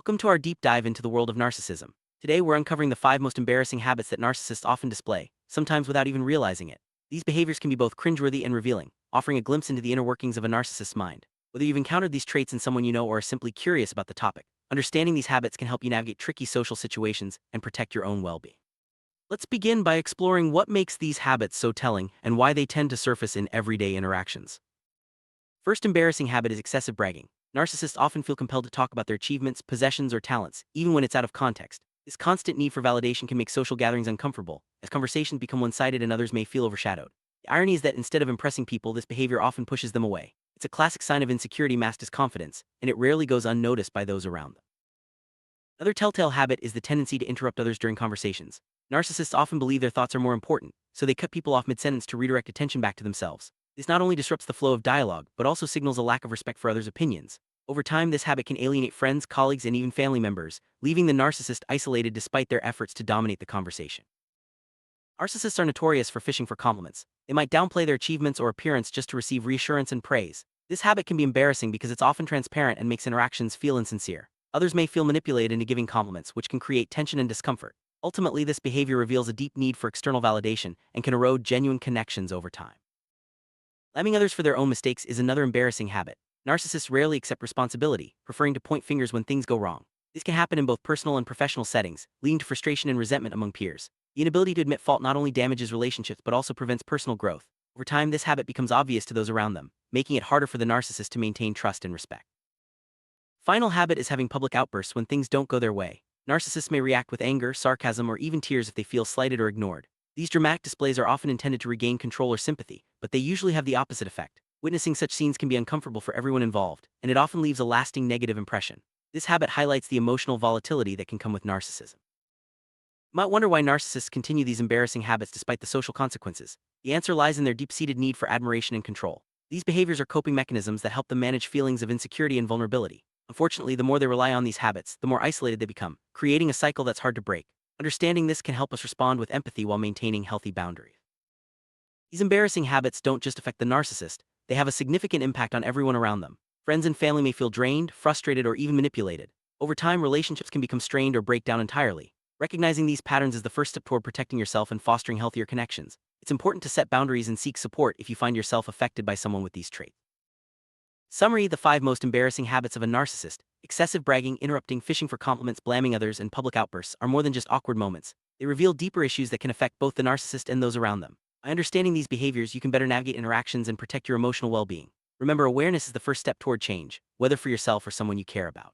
Welcome to our deep dive into the world of narcissism. Today, we're uncovering the 5 most embarrassing habits that narcissists often display, sometimes without even realizing it. These behaviors can be both cringeworthy and revealing, offering a glimpse into the inner workings of a narcissist's mind. Whether you've encountered these traits in someone you know or are simply curious about the topic, understanding these habits can help you navigate tricky social situations and protect your own well-being. Let's begin by exploring what makes these habits so telling and why they tend to surface in everyday interactions. First embarrassing habit is excessive bragging. Narcissists often feel compelled to talk about their achievements, possessions, or talents, even when it's out of context. This constant need for validation can make social gatherings uncomfortable, as conversations become one-sided and others may feel overshadowed. The irony is that instead of impressing people, this behavior often pushes them away. It's a classic sign of insecurity masked as confidence, and it rarely goes unnoticed by those around them. Another telltale habit is the tendency to interrupt others during conversations. Narcissists often believe their thoughts are more important, so they cut people off mid-sentence to redirect attention back to themselves. This not only disrupts the flow of dialogue, but also signals a lack of respect for others' opinions. Over time, this habit can alienate friends, colleagues, and even family members, leaving the narcissist isolated despite their efforts to dominate the conversation. Narcissists are notorious for fishing for compliments. They might downplay their achievements or appearance just to receive reassurance and praise. This habit can be embarrassing because it's often transparent and makes interactions feel insincere. Others may feel manipulated into giving compliments, which can create tension and discomfort. Ultimately, this behavior reveals a deep need for external validation and can erode genuine connections over time. Blaming others for their own mistakes is another embarrassing habit. Narcissists rarely accept responsibility, preferring to point fingers when things go wrong. This can happen in both personal and professional settings, leading to frustration and resentment among peers. The inability to admit fault not only damages relationships but also prevents personal growth. Over time, this habit becomes obvious to those around them, making it harder for the narcissist to maintain trust and respect. Final habit is having public outbursts when things don't go their way. Narcissists may react with anger, sarcasm, or even tears if they feel slighted or ignored. These dramatic displays are often intended to regain control or sympathy, but they usually have the opposite effect. Witnessing such scenes can be uncomfortable for everyone involved, and it often leaves a lasting negative impression. This habit highlights the emotional volatility that can come with narcissism. You might wonder why narcissists continue these embarrassing habits despite the social consequences. The answer lies in their deep-seated need for admiration and control. These behaviors are coping mechanisms that help them manage feelings of insecurity and vulnerability. Unfortunately, the more they rely on these habits, the more isolated they become, creating a cycle that's hard to break. Understanding this can help us respond with empathy while maintaining healthy boundaries. These embarrassing habits don't just affect the narcissist, they have a significant impact on everyone around them. Friends and family may feel drained, frustrated, or even manipulated. Over time, relationships can become strained or break down entirely. Recognizing these patterns is the first step toward protecting yourself and fostering healthier connections. It's important to set boundaries and seek support if you find yourself affected by someone with these traits. Summary: the 5 most embarrassing habits of a narcissist: excessive bragging, interrupting, fishing for compliments, blaming others, and public outbursts are more than just awkward moments. They reveal deeper issues that can affect both the narcissist and those around them. By understanding these behaviors, you can better navigate interactions and protect your emotional well-being. Remember, awareness is the first step toward change, whether for yourself or someone you care about.